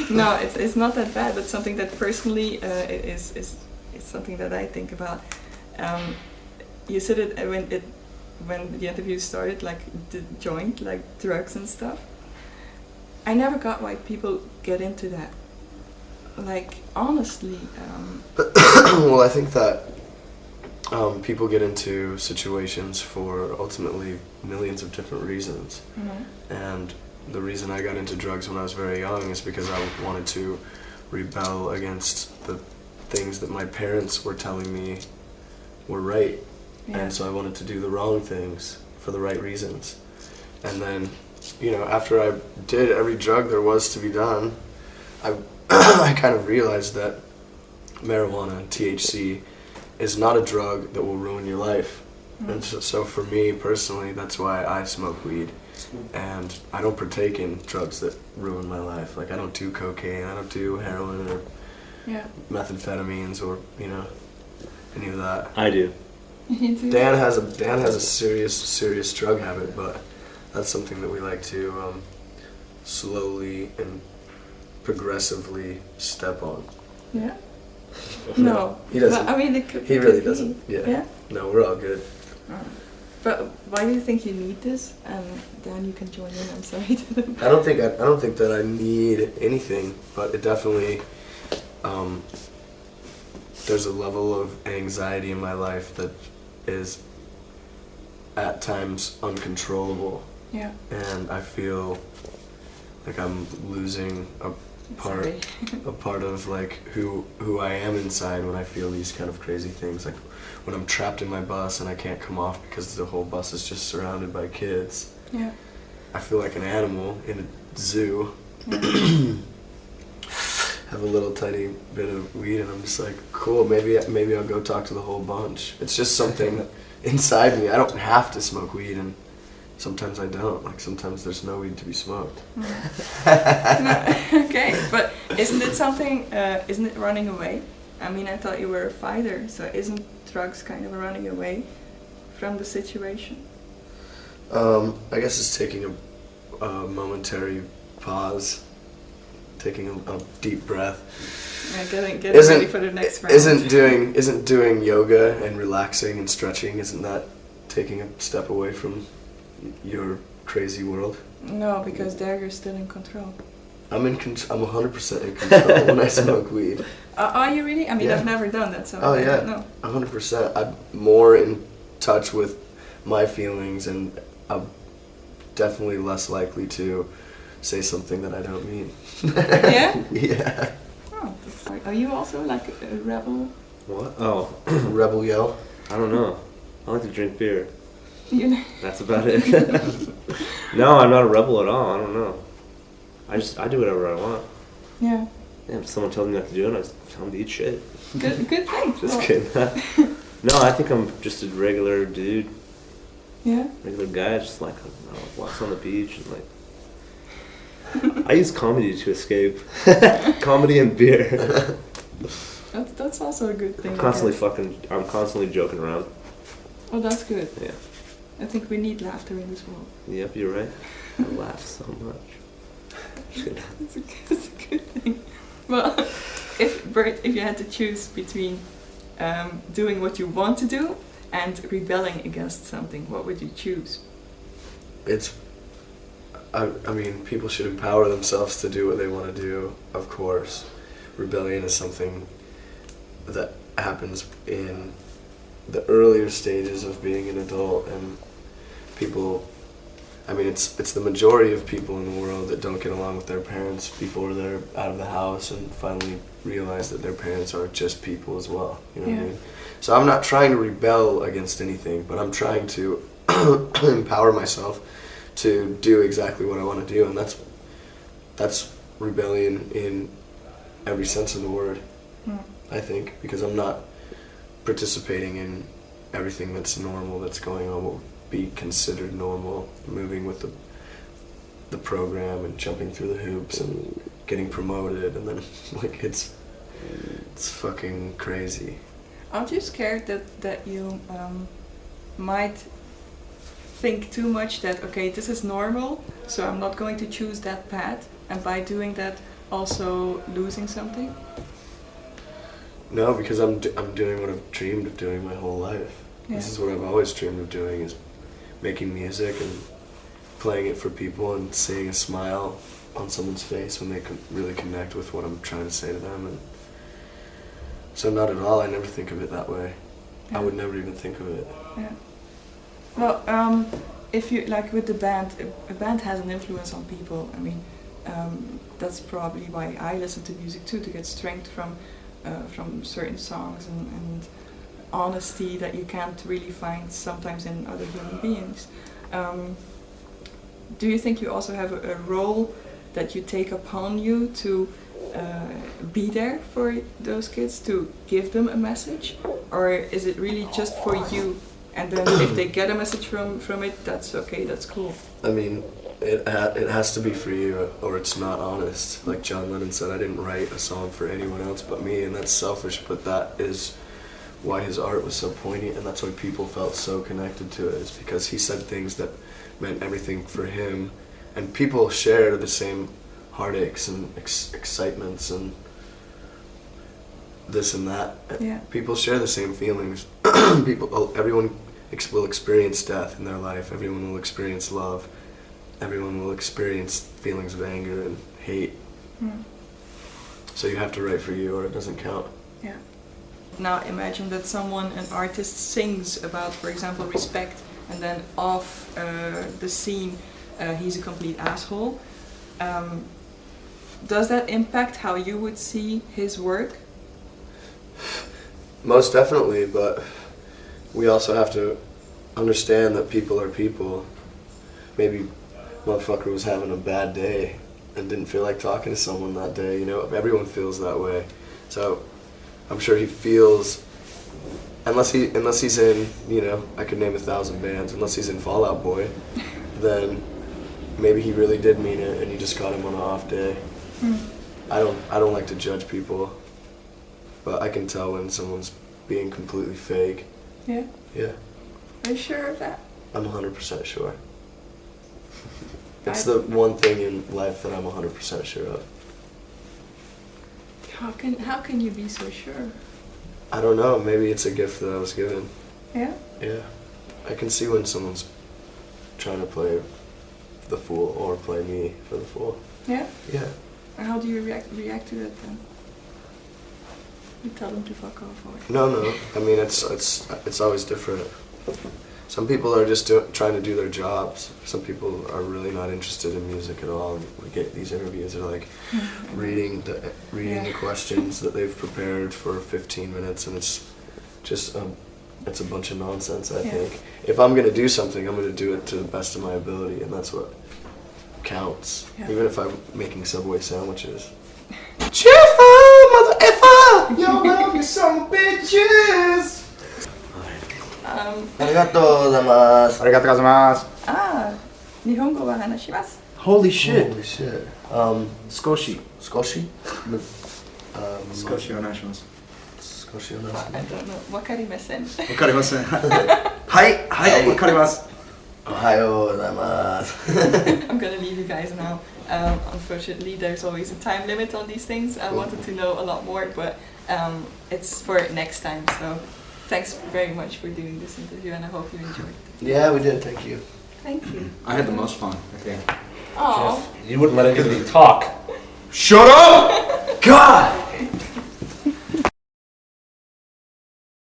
No, it's not that bad, but something that personally is something that I think about. You said it when the interview started, like the joint, like drugs and stuff. I never got why people get into that. Like, honestly. Well, I think that people get into situations for ultimately millions of different reasons. Mm-hmm. And the reason I got into drugs when I was very young is because I wanted to rebel against the things that my parents were telling me were right. Yeah. And so I wanted to do the wrong things for the right reasons. And then, after I did every drug there was to be done, I kind of realized that marijuana, THC, is not a drug that will ruin your life. Mm. And so for me personally, that's why I smoke weed. And I don't partake in drugs that ruin my life. Like, I don't do cocaine, I don't do heroin or methamphetamines or, any of that. I do. Dan has a serious drug habit, but that's something that we like to slowly and progressively step on. Yeah. No. He doesn't. But, I mean, he really doesn't. Yeah. No, we're all good. But why do you think you need this? And Dan, you can join in. I'm sorry. I don't think that I need anything, but it definitely. There's a level of anxiety in my life that is at times uncontrollable. Yeah. And I feel like I'm losing a part of like who I am inside when I feel these kind of crazy things. Like when I'm trapped in my bus and I can't come off because the whole bus is just surrounded by kids. Yeah. I feel like an animal in a zoo. Yeah. Have a little tiny bit of weed and I'm just like, cool, maybe I'll go talk to the whole bunch. It's just something inside me. I don't have to smoke weed, and sometimes I don't. Like, sometimes there's no weed to be smoked. Okay, but isn't it something, isn't it running away? I mean, I thought you were a fighter, so isn't drugs kind of running away from the situation? I guess it's taking a momentary pause. Taking a deep breath. Yeah, getting ready for the next round. Isn't doing yoga and relaxing and stretching, isn't that taking a step away from your crazy world? No, because there you're still in control. I'm 100% in control when I smoke weed. Are you really? I mean, I've never done that, so I don't know. 100%. I'm more in touch with my feelings, and I'm definitely less likely to say something that I don't mean. Yeah? Yeah. Oh, that's right. Are you also like a rebel? What? Oh. Rebel yell? I don't know. I like to drink beer. You know? That's about it. No, I'm not a rebel at all. I don't know. I do whatever I want. Yeah. Yeah, if someone tells me not to do it, I just tell them to eat shit. Good thing. Just kidding. No, I think I'm just a regular dude. Yeah? Regular guy, just like, walks on the beach and like, I use comedy to escape. Comedy and beer. That's also a good thing. I'm constantly joking around. Oh, that's good. Yeah. I think we need laughter in this world. Yep, you're right. I laugh so much. It's a good thing. Well, if you had to choose between doing what you want to do and rebelling against something, what would you choose? I mean, people should empower themselves to do what they want to do, of course. Rebellion is something that happens in the earlier stages of being an adult, and people, I mean, it's the majority of people in the world that don't get along with their parents before they're out of the house and finally realize that their parents are just people as well, you know what I mean? So I'm not trying to rebel against anything, but I'm trying to empower myself to do exactly what I want to do, and that's rebellion in every sense of the word. I think, because I'm not participating in everything that's normal that's going on, what would be considered normal, moving with the program and jumping through the hoops and getting promoted, and then like it's fucking crazy. Aren't you scared that you might think too much that, okay, this is normal, so I'm not going to choose that path, and by doing that also losing something? No, because I'm doing what I've dreamed of doing my whole life. Yeah. This is what I've always dreamed of doing, is making music and playing it for people and seeing a smile on someone's face when they really connect with what I'm trying to say to them. And so not at all, I never think of it that way. Yeah. I would never even think of it. Yeah. Well, if you like with the band, a band has an influence on people. I mean, that's probably why I listen to music too, to get strength from certain songs and honesty that you can't really find sometimes in other human beings. Do you think you also have a role that you take upon you to be there for those kids, to give them a message, or is it really just for you? And then if they get a message from it, that's okay, that's cool. I mean, it has to be for you, or it's not honest. Like John Lennon said, I didn't write a song for anyone else but me, and that's selfish, but that is why his art was so poignant, and that's why people felt so connected to it, is because he said things that meant everything for him, and people share the same heartaches and excitements and this and that. Yeah. People share the same feelings. Everyone will experience death in their life. Everyone will experience love. Everyone will experience feelings of anger and hate. Mm. So you have to write for you, or it doesn't count. Yeah. Now imagine that an artist sings about, for example, respect, and then off the scene he's a complete asshole. Does that impact how you would see his work? Most definitely, but we also have to understand that people are people. Maybe motherfucker was having a bad day and didn't feel like talking to someone that day, you know? Everyone feels that way. So I'm sure he feels, unless he's in, you know, I could name 1,000 bands, unless he's in Fall Out Boy, then maybe he really did mean it and you just got him on an off day. Mm. I don't like to judge people, but I can tell when someone's being completely fake. Yeah? Yeah. Are you sure of that? I'm 100% sure. It's the one thing in life that I'm 100% sure of. How can you be so sure? I don't know, maybe it's a gift that I was given. Yeah? Yeah. I can see when someone's trying to play the fool or play me for the fool. Yeah? Yeah. And how do you react to that then? You tell them to fuck off, or? No. I mean, it's always different. Some people are just trying to do their jobs. Some people are really not interested in music at all. We get these interviews, they're like reading the questions that they've prepared for 15 minutes, and it's just it's a bunch of nonsense, I think. If I'm gonna do something, I'm gonna do it to the best of my ability, and that's what counts. Yeah. Even if I'm making Subway sandwiches. Cheerful, mother effer! Yo, love you some bitches! Arigatou gozaimasu. Arigatou gozaimasu. Nihongo wa hanashimasu. Holy shit. Holy shit. Skoshi. Skoshi? Skoshi onaishimasu. Skoshi onaishimasu. I don't know. Wakarimasen. Wakarimasen. Hai! Wakarimasu. Ohayou gozaimasu. I'm gonna leave you guys now. Unfortunately, there's always a time limit on these things. I wanted to know a lot more, but it's for next time. So thanks very much for doing this interview, and I hope you enjoyed it. Yeah, we did. Thank you. Thank you. I had the most fun, I think. Oh. You wouldn't let anybody talk. Shut up! God!